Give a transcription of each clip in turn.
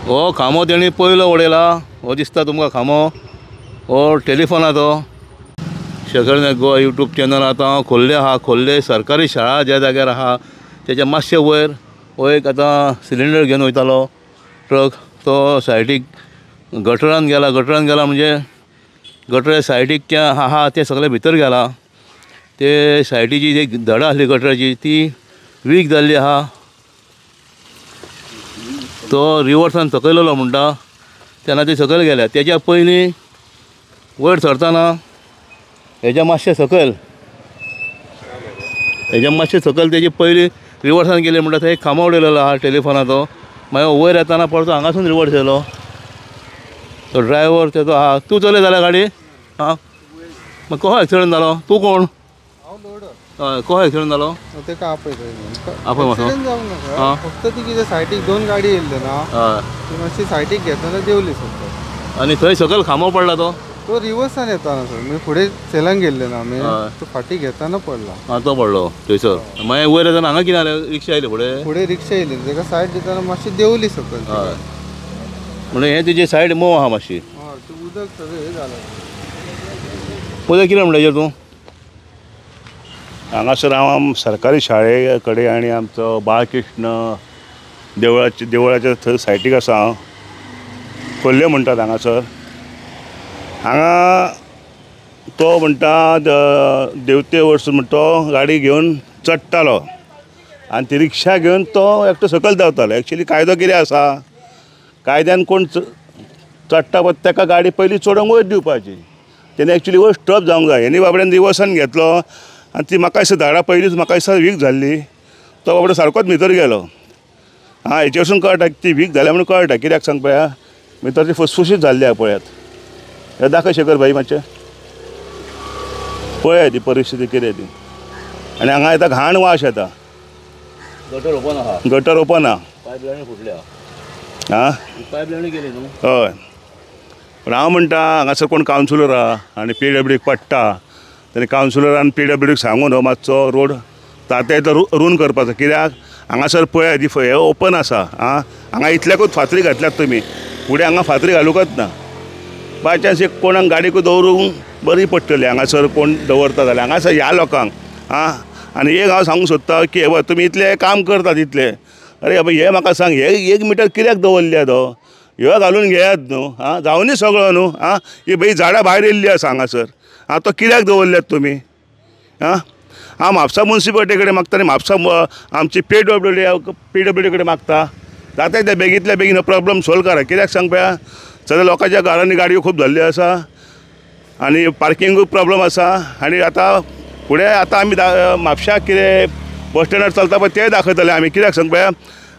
हो खामो तेणी पयलो उडयला हो दिसता तुमकां खामो हो टेलिफोनाचो शेखर गोवा यूट्यूब चॅनल आतां खोल्ले आहा खोल्ले सरकारी शाळा ज्या जाग्यार आहा तेच्या मातशे वयर हो एक आतां सिलिंडर घेवन वयतालो ट्रक तो सायडीक गटरान गेला म्हणजे गटर सायडीक आहा ते सगळे भितर गेला ते सायडीची जी धडा आसली गटराची ती वीक जाल्ली आहा तो रिवर्सान सकयलो म्हणटा तेन्ना ती सकयल गेल्या तेच्या पयलीं वयर सरतना हेच्या मातशे सकयल तेजी पयलीं रिवर्सान गेले म्हणटा थंय एक खांबो उडयलेलो आहा टेलिफोनाचो मागीर वयर येताना परतो हांगासून रिवर्स येयलो तो ड्रायव्हर तेजो आहा तूं चलय जाल्यार गाडी हां मग कसो एक्सिडंट जालो तूं कोण हय कसो एक्सिडंट जालो तेका आपय मातसो हां फक्त ती कितें सायडीक दोन गाडी येयल्ल्यो ना हय ती मातशी सायडीक घेतना देवली सकयल आनी थंय सकयल खांबो पडला तो रिवर्सान येताना सर मी फुडें चेलांक गेल्ले ना आमी तो फाटी घेताना पडला हां तो पडलो थंयसर मागीर वयर येताना हांगा कितें जालें रिक्षा आयली फुडें रिक्षा येयली तेका सायड दिताना मातशी देवली सकयल हय म्हणून हें तेजी सायड मोव आहा मातशी हय ते उदक सगळें हें जालें पयलें कितें म्हणटा तूं हांगासर हांव सरकारी शाळे कडेन आनी आमचो बाळकृष्ण देवळाच्या थंय सायटीक आसा हांव खोल्ले म्हणटात हांगासर हांगा तो म्हणटा देवते वरसून म्हणटा तो गाडी घेवन चडटालो आनी ती रिक्षा घेवन तो एकटो सकयल देंवतालो एक्चुली कायदो कितें आसा कायद्यान कोण चडटा पळय ताका गाडी पयलीं चडोवंक वयर दिवपाची तेणे एक्चुली वयर स्टॉप जावंक जाय हेणी बाबड्यान रिवर्सान घेतलो आनी ती म्हाका दिसता धाडा पयलींच म्हाका दिसता वीक जाल्ली तो बाबडो सारकोच भितर गेलो हां हेचे वरसून कळटा ती वीक जाल्या म्हणून कळटा कित्याक सांग पळया भितर ती फुसफुशीत जाल्ली आहा पळयात हे दाखय शेखर भाई मातशें पळय ती परिस्थिती कितें ती आनी हांगा येता घाण वास येता गटर ओपन आहा पायपलायनी फुटल्या हां पायपलायनी गेली न्हू हय पूण हांव म्हणटा हांगासर कोण कावन्सिलर आहा आनी PWDक पडटा तेणी कावन्सिलरान PWDक सांगून हो मातसो रोड तात्या येता रूंद करपाचो कित्याक हांगासर पळय ती हे ओपन आसा आं हांगा इतल्याकूच फातरी घातल्यात तुमी फुडें हांगा फातरी घालूंकच ना बाय चान्स एक कोणाक गाडीकूच दवरूंक बरी पडटली हांगासर कोण दवरता जाल्यार हांगासर ह्या लोकांक आं आनी एक हांव सांगूंक सोदता की हे तुमी इतले काम करतात इतले अरे बाबा हे म्हाका सांग हे 1 मिटर कित्याक दवरल्या तो ह्यो घालून घेयात न्हू आं जावनी सगळो न्हू आं ही बाई झाडां भायर येयल्ली आसा हांगासर आं तो कित्याक दवरल्यात तुमी आं हांव म्हापसा मुन्सिपालिटी कडेन मागता आनी म्हापसा आमची PWD कडेन मागता जाता त्या बेगींतल्या बेगीन हो प्रॉब्लम सॉल्व करा कित्याक सांग पळया सद्या लोकांच्या घरांनी गाडयो खूब जाल्ल्यो आसा आनी पार्किंगूय प्रॉब्लम आसा आनी आतां फुडें आतां आमी म्हापशाक कितें बस स्टँडार चलता पळय तें दाखयतले आमी कित्याक सांग पळया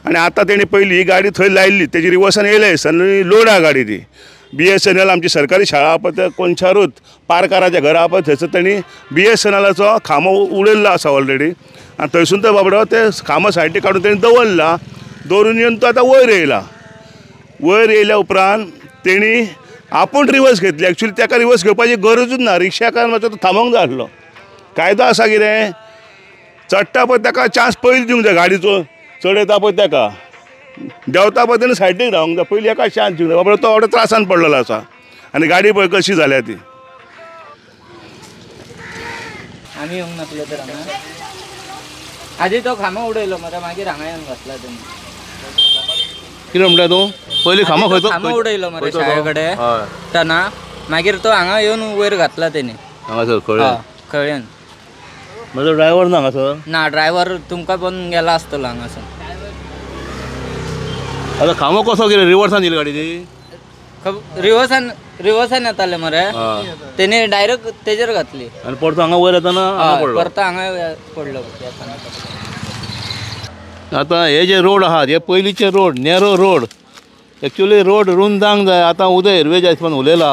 आनी आतां तेणी पयली ही गाडी थंय लायिल्ली तेजी रिवर्सान येयले आनी लोड आहा गाडी ती BSNL आमची सरकारी शाळा आहा पळय ते कोणशारूच पारकाराच्या घरा आहा पळय थंयसर तेणी BSNLाचो खांबो उडयल्लो आसा ऑलरेडी आनी थंयसून तो बाबडो ते खांबो सायडीक काडून तेणी दवरला दवरून येवन तो आतां वयर येयल्या उपरांत तेणी आपूण रिवर्स घेतली एक्चुली ताका रिवर्स घेवपाची गरजूच ना रिक्षाकार मातसो तो थांबोंक जाय आसलो कायदो आसा कितें चडटा पळय ताका चान्स पयलीं दिवंक जाय गाडीचो चडयता पळय ताका देंवता पळय तेणें सायडीक रावंक जाय पयलीं एका चान्स दिवंक जाय बाबा तो व्हडलो त्रासान पडलेलो आसा आनी गाडी पळय कशी जाल्या ती आमी येवंक नासलो तर हांगा आधी तो खांबो उडयलो मरे मागीर हांगा येवन बसला तेणी कितें म्हणटा तूं पयलीं खांबो खंयचो खांबो उडयलो मरे शाळे कडेन तेन्ना मागीर तो हांगा येवन वयर घातला तेणी हांगासर कळ्ळें कळ्ळें म्हजो ड्रायव्हर ना हांगासर ना ड्रायव्हर तुमकां पण गेला आसतलो हांगासर आतां खांबो कसो कितें रिवर्सान येयली गाडी ती रिवर्सान येताले मरे तेणी डायरेक्ट तेजेर घातली आनी परतो हांगा वयर येताना परतो हांगा पडलो आतां हे जे रोड आहात हे पयलींचे road narrow road actually road रुंद जावंक जाय आतां उदय हिरवेज हिसपान उलयला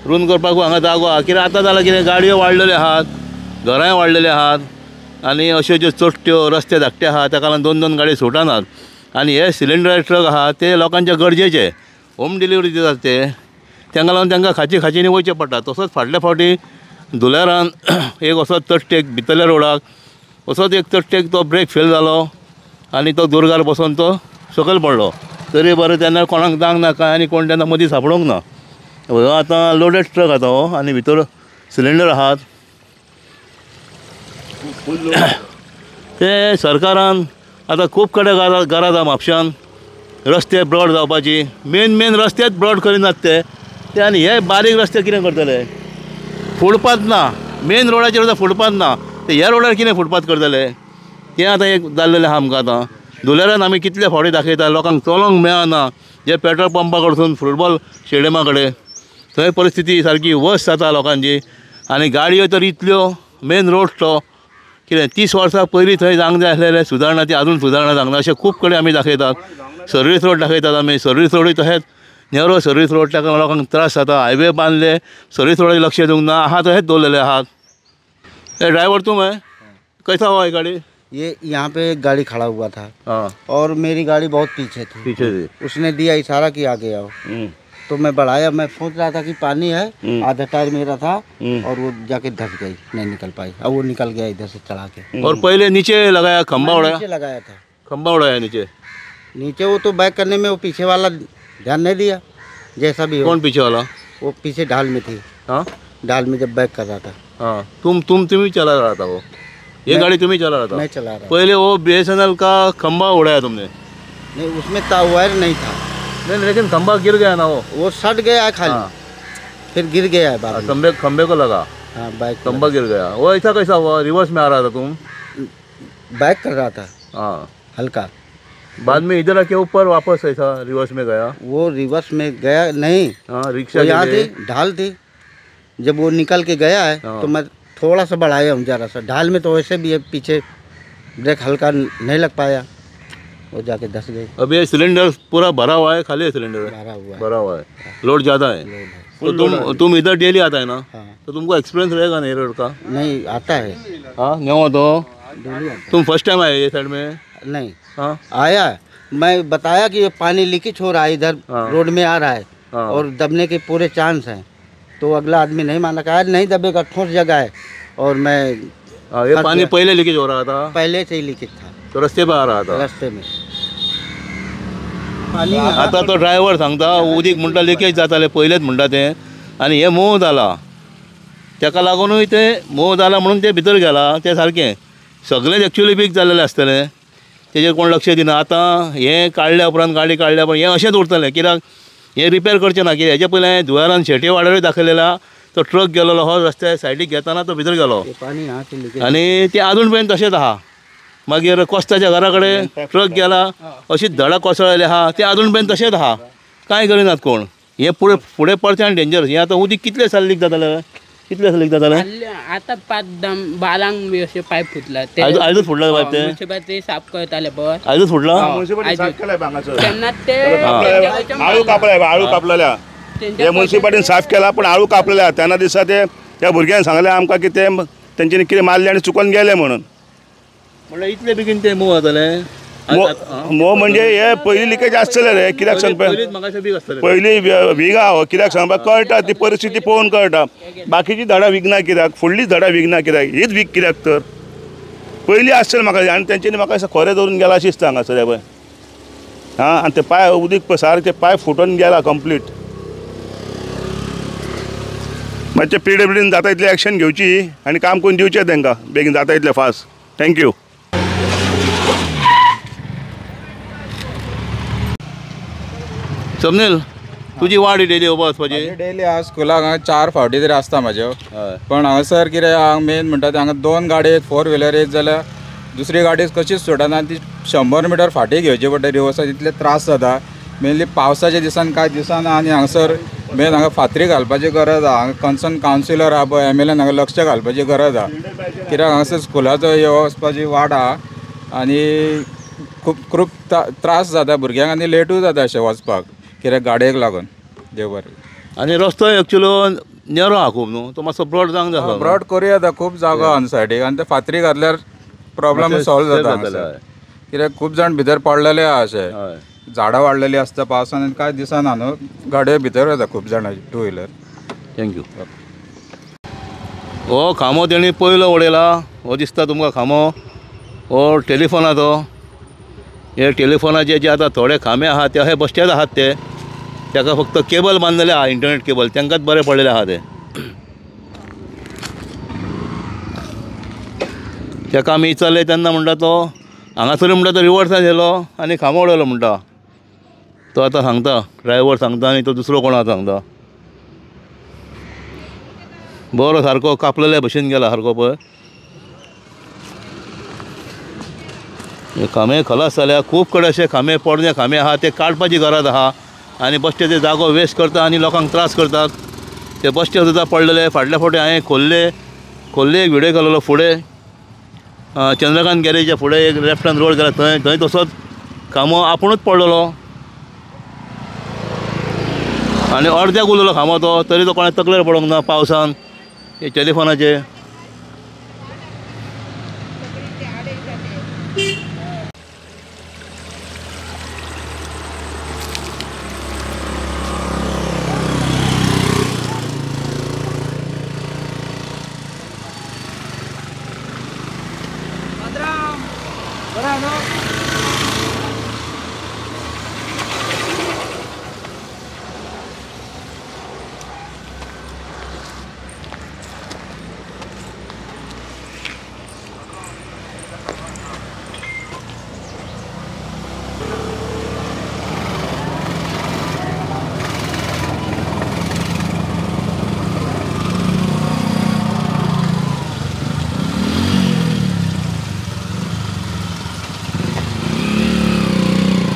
रुंद करपाक हांगा जागो आहा कित्याक आतां जाल्यार कितें गाडयो वाडलेल्यो आहात घरांय वाडलेलीं आहात आनी अश्यो ज्यो चडट्यो रस्ते धाकटे आहात ताका लागून 2-2 गाडी सुटनात आनी हे सिलिंडर ट्रक आहात ते लोकांचे गरजेचे होम डिलिव्हरी दितात ते तांकां लागून तांकां खाचीनी वयचें पडटा तसोच फाटल्या फावटी धुलेरान एक असोच चडटेक भितरल्या रोडाक असोच एक चडटेक तो ब्रेक फेल जालो आनी तो दुरगार बसोन तो सकयल पडलो तरी बरें तेन्ना कोणाक दांग नाका आनी कोण तेन्ना मदीं सापडोंक ना. हो आतां लोडेड ट्रक आतां हो आनी भितर सिलिंडर आहात. ते सरकारान आतां खूब कडेन गरज आहा म्हापशान रस्ते ब्रॉड जावपाची. मेन रस्तेच ब्रॉड करिनात ते आनी हे बारीक रस्ते कितें करतले. फुटपाथ ना, मेन रोडाचेर सुद्दां फुटपाथ ना, ते ह्या रोडार कितें फुटपाथ करतले तें आतां एक जाल्लेलें आहा आमकां. आतां धुलेरान आमी कितले फावटी दाखयता लोकांक चलोंक मेळना. जे पेट्रोल पंपा कडसून फुटबॉल स्टेडियमा कडेन थंय परिस्थिती सारकी वर्स्ट जाता लोकांची. आनी गाडयो तर इतल्यो मेन रोड तो कितें 30 वर्सां पयलीं थंय जावंक जाय आसलेलें सुदारणा ती आजून सुदारणा जावंक ना. अशें खूब कडेन आमी दाखयतात. सर्वीस रोड दाखयतात आमी. सर्वीस रोडूय तशेंच नेवरो सर्वीस रोड ताका लोकांक त्रास जाता. हायवे बांदले सर्वीस रोडाचेर लक्ष दिवंक ना. आहा तशेंच दवरलेले आहात. ए ड्रायव्हर तूं है कैसा हुआ ये गाड़ी? ये यहाँ पे एक गाड़ी खड़ा हुआ था हाँ और मेरी गाड़ी बहुत पीछे थी। पीछे से उसने दिया इशारा कि आगे आओ, तो मैं बढ़ाया। मैं सोच रहा था कि पानी है, आधा टायर मेरा था और वो जाके धस गई, नहीं निकल पाई। अब वो निकल गया इधर से चढ़ा के। और पहले नीचे लगाया खंबा उड़ाया. नीचे लगाया था, खंबा उड़ाया नीचे. नीचे वो तो बैक करने में वो पीछे वाला ध्यान नहीं दिया। जैसा भी हो, कौन पीछे वाला? वो पीछे ढाल में थी। हाँ ढाल में जब बैक कर रहा था। हाँ तुम्ही चला रहा था वो. ये गाड़ी तुम्ही चला रहा था. मैं चला रहा पहले वो BSNL का खंबा उड़ाया तुमने. नहीं, उसमें वायर नहीं था। नहीं लेकिन खंबा गिर गया ना वो. सट गया है खाली, हाँ. फिर गिर गया है बाद में। खंबे को लगा. हाँ, बैक खंबा गिर गया. वो ऐसा कैसा हुआ? रिवर्स में आ रहा था तुम? बैक कर रहा था हाँ. हल्का, बाद में इधर आके ऊपर वापस ऐसा रिवर्स में गया. वो रिवर्स में गया नहीं। हाँ रिक्शा वो यहाँ के लिए. थी, ढाल थी। जब वो निकल के गया है हाँ. तो मैं थोड़ा सा बढ़ाया हूँ, जरा सा। ढाल में तो वैसे भी है, पीछे ब्रेक हल्का नहीं लग पाया, वो जाके धस गई। अब ये सिलेंडर पूरा भरा हुआ है, खाली है सिलेंडर? भरा हुआ है, भरा हुआ है. लोड ज़्यादा है. लोड है। तो तुम इधर डेली आता है ना, हाँ, तो तुमको एक्सपीरियंस रहेगा ना ये रोड का? नहीं आता है, हाँ नहीं तो डेली आता तुम फर्स्ट टाइम आए ये साइड में? है। नहीं हाँ आया है। मैं बताया कि ये पानी लीकेज हो रहा है इधर, हाँ. रोड में आ रहा है हाँ. और दबने के पूरे चांस हैं। तो अगला आदमी नहीं माना, कहा नहीं दबेगा, ठोस जगह है। और मैं हाँ, ये फंस पानी गया। पहले लीकेज हो रहा था पहले से ही लीकेज था, तो रस्ते पे आ रहा था. रास्ते में पानी। आता तो ड्रायव्हर सांगता उदीक म्हणटा लिकेज जातालें पयलेच म्हणटा तें, आनी हें मोव जाला, ताका लागूनूय तें मोव जाला म्हणून तें भितर गेला. तें सारकें सगळेंच एक्चुअली बीक जाल्लेलें आसतलें, तेजेर कोण लक्ष दिना. आतां हें काडल्या उपरांत गाडी काडल्या उपरांत हें अशेंच उरतलें, कित्याक हें रिपेर करचें ना. कित्याक हेजे पयलें धुवेलान शेट्ये वाड्यारूय दाखयलेला, तो ट्रक गेलोलो हो रस्त्या सायडीक घेताना तो भितर गेलो ये पानी यहाँ से लीकेज। आनी तें आजून पर्यंत तशेंच आहा. मागीर कोस्ताच्या घरा कडेन ट्रक गेला, अशीच धडा कोसळ्ळेले आहा, ते आजून पर्यंत तशेंच आहा, कांय करिनात कोण. हें फुडें पडचें आनी डेंजरस. हें आतां उदीक कितले साल लीक जातालें, कितले साल लीक जातालें? आता 5-12 बी असे पाईप फुटला. आयजूच फुटला पायप ते? मुन्सिपल ते साफ करताले पळय, आयजूच फुटला? तेन्ना ते आळू कापल्या, आळू कापलेल्या. हे म्युन्सिपाल्टीन साफ केला, पण आळू कापलेल्या. त्यांना दिसा ते त्या भुरग्यांनी सांगलें आमकां की ते तेंच्यांनी कितें मारलें आनी चुकोन गेले म्हणून. म्हणल्यार इतले बेगीन तें मूव जातालें? मोव म्हणजे हे पयलीं लिकेज आसतलें रे. कित्याक सांग पयलींच म्हाका बीक आसतलें. पयलीं विगा कित्याक सांगपाक कळटा, ती परिस्थिती पळोवन कळटा. बाकीची झाडां विकना कित्याक, फुडलीच झाडां विकना कित्याक, हीच वीक कित्याक तर पयलीं आसतलें म्हाका. आनी तेंच्यांनी म्हाका अशें खोरें धरून गेला अशें दिसता हांगासर हे पळय. हां, आनी ते पाय उदीक पळय सारके पाय फुटून गेला कंप्लीट. मातशें PWDन जाता इतली एक्शन घेवची आनी काम करून दिवचें तांकां बेगीन, जाता इतलें फास्ट. थँक्यू. समनेल तुजी वाडी डेली येवपा वचपाची? डेली हांव स्कुलाक हांगा 4 फावटी तरी आसता म्हाज्यो. पण हांगासर कितें हांगा मेन म्हणटा ते हांगा 2 गाडी 4 व्हिलर येत जाल्यार दुसरी गाडी कशीच सोडना. ती 100 मिटर फाटी घेवची पडटा रिवर्साक. इतले त्रास जाता मेनली पावसाच्या दिसान कांय दिसना. आनी हांगासर मेन हांगा फातरी घालपाची गरज आहा. हांगा कन्सर्न कावन्सिलर आहा पळय MLAन हांगा लक्ष घालपाची गरज आहा. कित्याक हांगासर स्कुलाचो येवप वचपाची वाट आहा आनी खूब त्रास जाता भुरग्यांक आनी लेटूय जाता अशें वचपाक, कित्याक गाडयेक लागून. देव बरें. आनी रस्तो एक्चुअली नेरो आहा खूब न्हू, तो मातसो ब्रॉड जावंक जाय. ब्रॉड करूं येता, खूब जागो ऑन सायडीक, आनी ते फातरी घातल्यार प्रॉब्लम सॉल्व जाता हांगासर. कित्याक खूब जाण भितर पडलेले आहा अशें. झाडां वाडलेलीं आसता पावसान आनी कांय दिसना न्हू, गाडयो भितर वता खूब जाणांची 2 व्हिलर. थँक्यू. हो खांबो तेणी पयलो उडयला, हो दिसता तुमकां खांबो. हो टेलिफोनाचो. हे टेलिफोनाचे जे आतां थोडे खांबे आहात ते अशे बसटेच आहात ते ताका फक्त केबल बांदलेले आहा इंटरनेट केबल तांकांच बरे पडलेले आहा ते ताका आमी विचारले तेन्ना म्हणटा तो हांगासर म्हणटा तो रिवर्सान येयलो आनी खांबो उडयलो म्हणटा तो आतां सांगता ड्रायव्हर सांगता आनी तो दुसरो कोण आहा सांगता बरो सारको कापलेल्या भशेन गेला सारको पळय खांबे खलास जाल्या खूब कडेन अशे खांबे पोरणे खांबे आहा ते काडपाची गरज आहा आनी बश्टे ते जागो वेस्ट करता आनी लोकांक त्रास करतात ते बश्टे सुद्दां पडलेले फाटल्या फावटी हांवें खोल्ले एक व्हिडियो केलेलो फुडें चंद्रकांत गॅरेजच्या फुडें एक लेफ्टान रोड गेला थंय तसोच खांबो आपुणूच पडलेलो आनी अर्द्याक उरलेलो खांबो तो तरी तो कोणा तकलेर पडोंक ना पावसान हे टेलिफोनाचे बरं